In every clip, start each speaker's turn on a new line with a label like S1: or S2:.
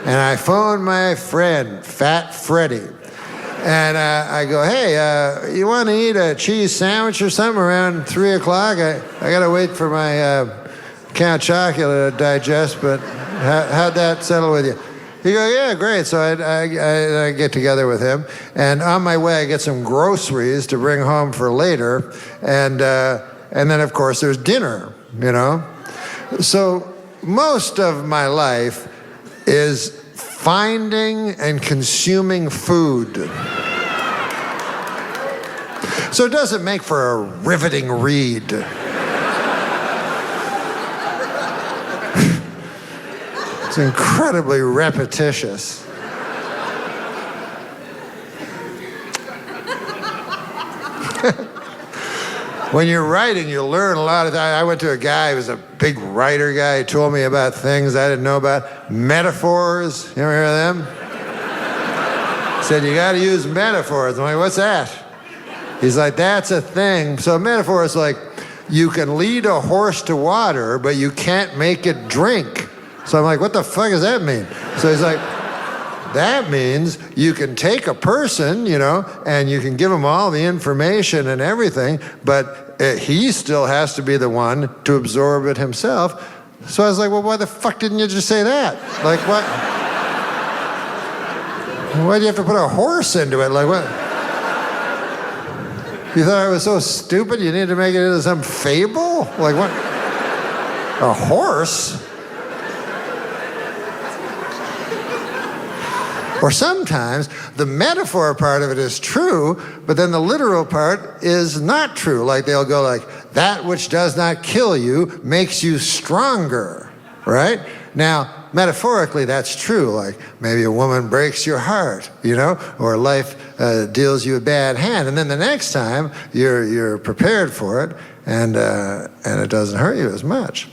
S1: And I phoned my friend, Fat Freddy. And I go, hey, you want to eat a cheese sandwich or something around 3 o'clock? I got to wait for my Count Chocula to digest, but how'd that settle with you? He goes, yeah, great. So I get together with him. And on my way, I get some groceries to bring home for later. And then, of course, there's dinner, you know? So most of my life is finding and consuming food. So it doesn't make for a riveting read. It's incredibly repetitious. When you're writing, you learn a lot of that. I went to a guy who was a big writer guy. He told me about things I didn't know about. Metaphors. You ever hear of them? He said, you got to use metaphors. I'm like, what's that? He's like, that's a thing. So a metaphor is like, you can lead a horse to water, but you can't make it drink. So I'm like, what the fuck does that mean? So he's like, that means you can take a person, you know, and you can give him all the information and everything, but he still has to be the one to absorb it himself. So I was like, well, why the fuck didn't you just say that? Like, what? Why do you have to put a horse into it? Like, what? You thought I was so stupid you needed to make it into some fable? Like, what? A horse? Or sometimes the metaphor part of it is true, but then the literal part is not true. Like they'll go like, that which does not kill you makes you stronger, right? Now, metaphorically, that's true. Like maybe a woman breaks your heart, you know, or life deals you a bad hand. And then the next time you're prepared for it and it doesn't hurt you as much.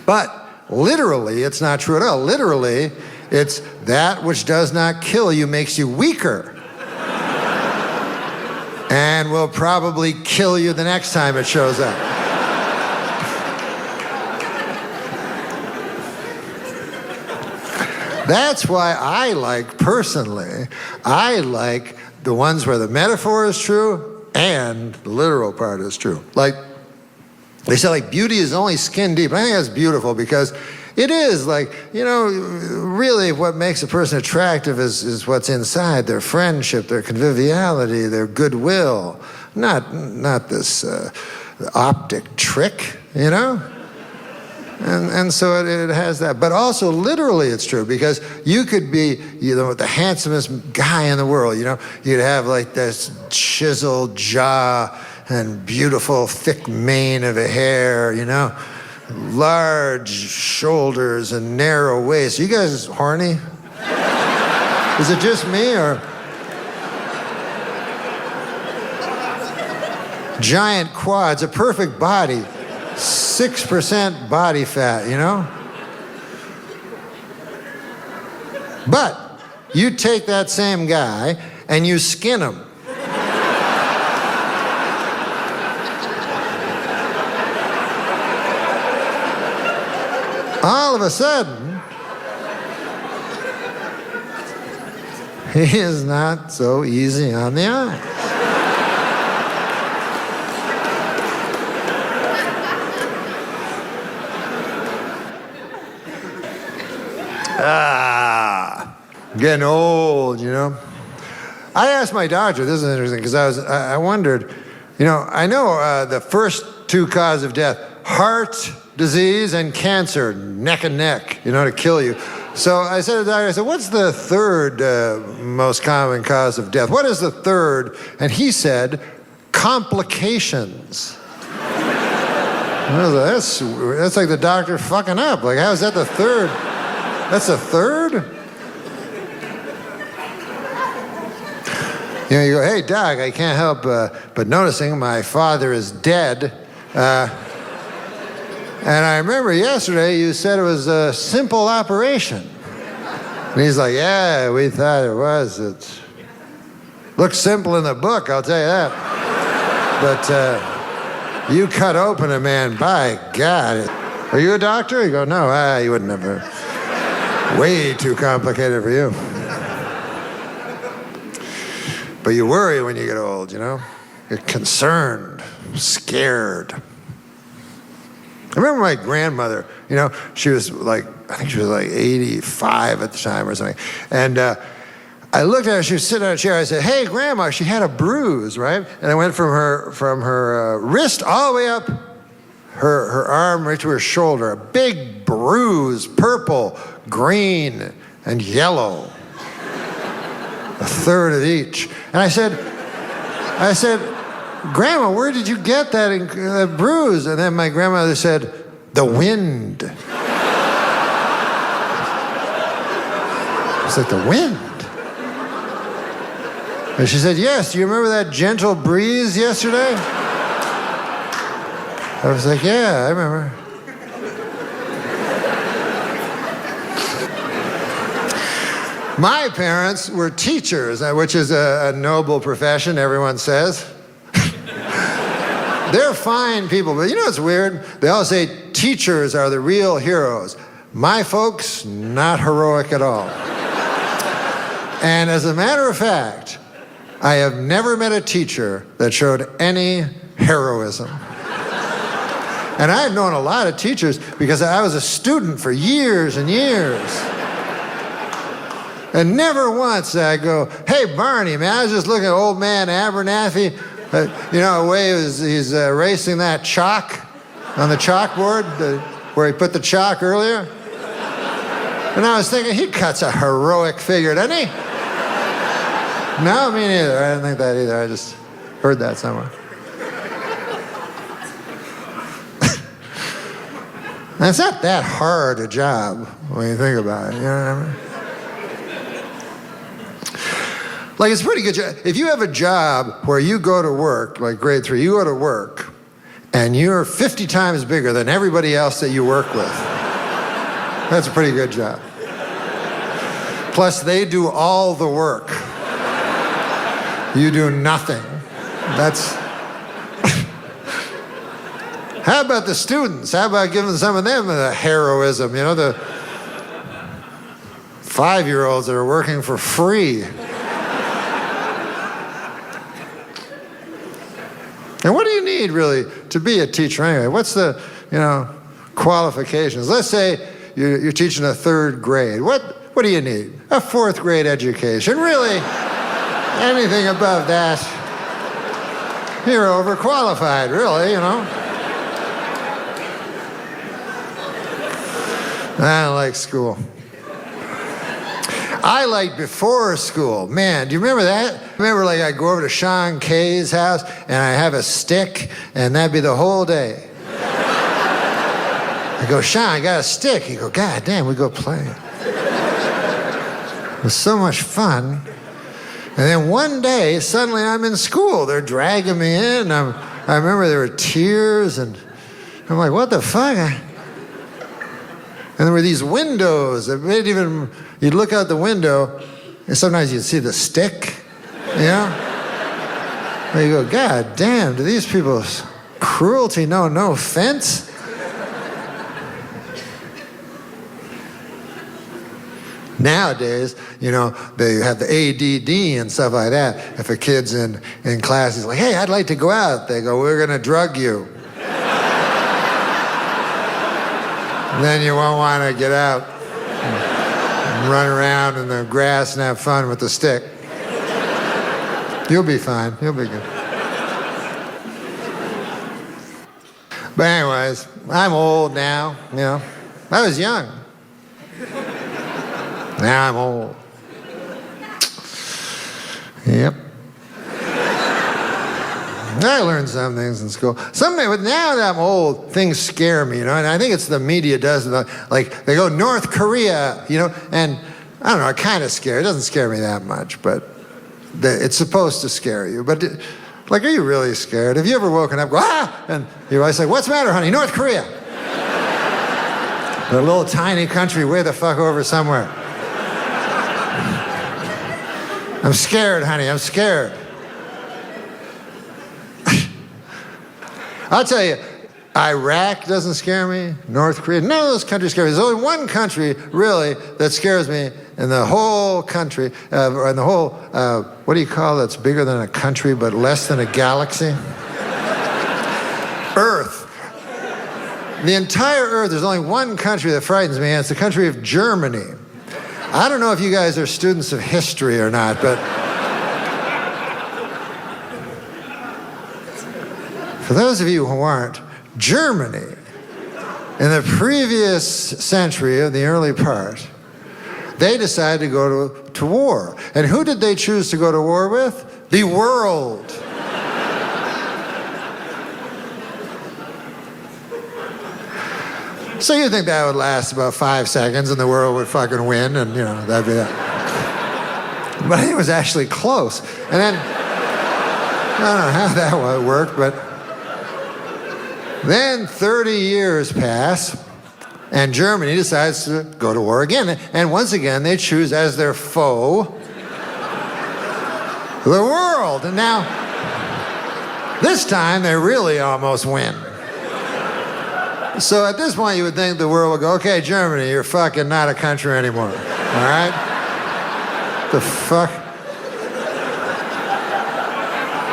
S1: But literally, it's not true at all. Literally, it's that which does not kill you makes you weaker. And will probably kill you the next time it shows up. That's why I like the ones where the metaphor is true and the literal part is true. Like, they say like beauty is only skin deep. I think that's beautiful because it is like, you know, really what makes a person attractive is what's inside, their friendship, their conviviality, their goodwill, not this optic trick, you know? And so it has that. But also literally it's true because you could be, you know, the handsomest guy in the world, you know? You'd have like this chiseled jaw and beautiful thick mane of a hair, you know? Large shoulders and narrow waist. You guys horny? Is it just me or? Giant quads, a perfect body, 6% body fat, you know? But you take that same guy and you skin him. All of a sudden, he is not so easy on the eye. Getting old, you know. I asked my doctor, this is interesting, because I wondered, you know, I know the first two causes of death, heart disease and cancer, neck and neck, you know, to kill you. So I said to the doctor, I said, what's the third most common cause of death? What is the third? And he said, complications. That's like the doctor fucking up. Like, how is that the third? That's the third? You know, you go, hey, doc, I can't help but noticing my father is dead. And I remember yesterday you said it was a simple operation. And he's like, yeah, we thought it was. It looks simple in the book, I'll tell you that. But you cut open a man, by God. Are you a doctor? You go, no, you wouldn't have. Way too complicated for you. But you worry when you get old, you know? You're concerned, scared. I remember my grandmother, you know, she was like, I think she was like 85 at the time or something. And I looked at her, she was sitting on a chair. I said, hey, Grandma, she had a bruise, right? And I went from her wrist all the way up her arm right to her shoulder. A big bruise, purple, green, and yellow. A third of each. And I said, Grandma, where did you get that bruise? And then my grandmother said, the wind. It's like, the wind? And she said, yes, do you remember that gentle breeze yesterday? I was like, yeah, I remember. My parents were teachers, which is a noble profession, everyone says. They're fine people, but you know what's weird? They all say teachers are the real heroes. My folks, not heroic at all. And as a matter of fact, I have never met a teacher that showed any heroism. And I've known a lot of teachers because I was a student for years and years. And never once did I go, hey, Barney, man, I was just looking at old man Abernathy. You know, the way he's erasing that chalk on the chalkboard where he put the chalk earlier. And I was thinking, he cuts a heroic figure, doesn't he? No, me neither. I didn't think that either. I just heard that somewhere. And it's not that hard a job when you think about it, you know what I mean? Like, it's a pretty good job. If you have a job where you go to work, like grade 3, you go to work, and you're 50 times bigger than everybody else that you work with, that's a pretty good job. Plus, they do all the work. You do nothing. That's... How about the students? How about giving some of them a heroism? You know, the 5-year-olds that are working for free. And what do you need, really, to be a teacher anyway? What's the, you know, qualifications? Let's say you're teaching a 3rd grade. What do you need? A 4th grade education. Really, anything above that, you're overqualified, really, you know. I don't like school. I like before school. Man, do you remember that? Remember, like, I'd go over to Sean Kay's house, and I have a stick, and that'd be the whole day. I go, Sean, I got a stick. He'd go, God damn, we go play. It was so much fun. And then one day, suddenly I'm in school. They're dragging me in. I remember there were tears, and I'm like, what the fuck? And there were these windows that made even, you'd look out the window, and sometimes you'd see the stick, you know? And you go, God damn, do these people's cruelty know no offense? Nowadays, you know, they have the ADD and stuff like that. If a kid's in class, he's like, hey, I'd like to go out. They go, we're going to drug you. Then you won't want to get out and run around in the grass and have fun with the stick. You'll be fine. You'll be good. But anyways, I'm old now, you know. I was young. Now I'm old. Yep. I learned some things in school. But now that I'm old, things scare me, you know, and I think it's the media does it. Like, they go, North Korea, you know, and I don't know, it kind of scares. It doesn't scare me that much, but it's supposed to scare you. But, like, are you really scared? Have you ever woken up, go, ah, and your wife's like, what's the matter, honey? North Korea. A little tiny country way the fuck over somewhere. I'm scared, honey, I'm scared. I'll tell you, Iraq doesn't scare me. North Korea, none of those countries scare me. There's only one country, really, that scares me in the whole country, or in the whole, what do you call that's bigger than a country but less than a galaxy? Earth. The entire Earth, there's only one country that frightens me, and it's the country of Germany. I don't know if you guys are students of history or not, but for those of you who aren't, Germany, in the previous century, of the early part, they decided to go to war. And who did they choose to go to war with? The world. So you think that would last about 5 seconds and the world would fucking win, and that'd be that. But I think it was actually close. And then, I don't know how that worked, but then 30 years pass, and Germany decides to go to war again. And once again, they choose as their foe the world. And now, this time, they really almost win. So at this point, you would think the world would go, okay, Germany, you're fucking not a country anymore. All right? The fuck?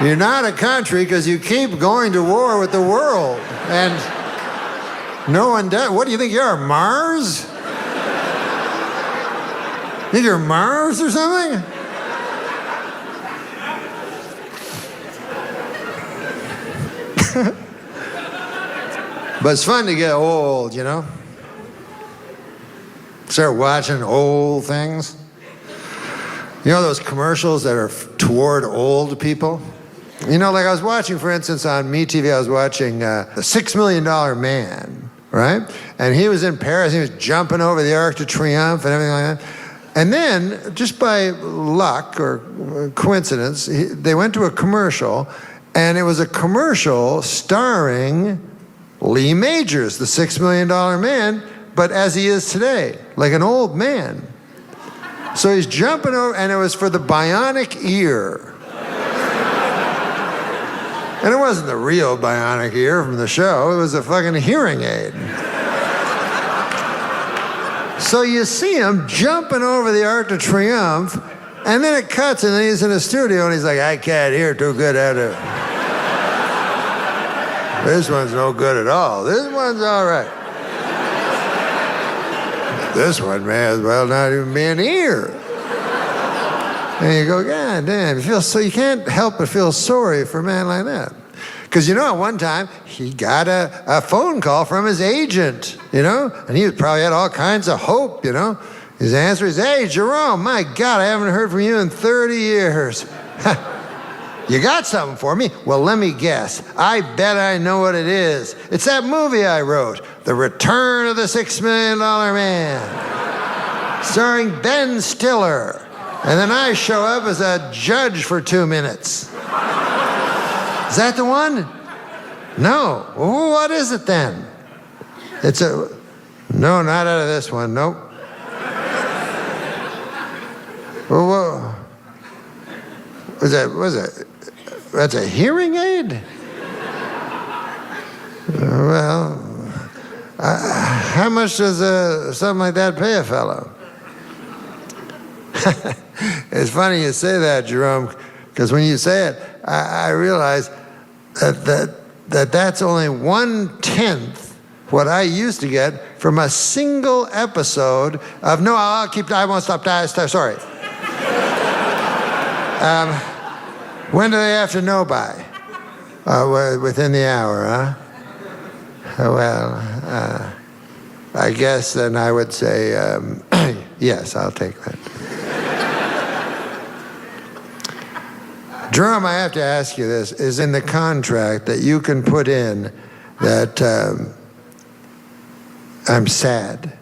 S1: You're not a country because you keep going to war with the world. And no one does. What do you think you are, Mars? Think you're Mars or something? But it's fun to get old, Start watching old things. You know those commercials that are toward old people? Like I was watching, for instance, on MeTV, I was watching The $6 Million Man, right? And he was in Paris, he was jumping over the Arc de Triomphe and everything like that. And then, just by luck or coincidence, they went to a commercial, and it was a commercial starring Lee Majors, the $6 Million Man, but as he is today, like an old man. So he's jumping over, and it was for the bionic ear. And it wasn't the real bionic ear from the show, it was a fucking hearing aid. So you see him jumping over the Arc de Triomphe, and then it cuts, and then he's in a studio, and he's like, I can't hear too good out of it. This one's no good at all. This one's all right. This one may as well not even be an ear. And you go, God damn, you can't help but feel sorry for a man like that. Because at one time, he got a phone call from his agent, and he probably had all kinds of hope, His answer is, hey, Jerome, my God, I haven't heard from you in 30 years. You got something for me? Well, let me guess. I bet I know what it is. It's that movie I wrote, The Return of the $6 Million Man, starring Ben Stiller. And then I show up as a judge for 2 minutes. Is that the one? No. Well, what is it then? No, not out of this one. Nope. Well, was that? That's a hearing aid? Well, how much does something like that pay a fellow? It's funny you say that, Jerome, because when you say it, I realize that's only 1/10 what I used to get from a single episode of, I won't stop, sorry. When do they have to know by? Within the hour, huh? Well, I guess then I would say, yes, I'll take that. Jerome, I have to ask you this. Is in the contract that you can put in that I'm sad?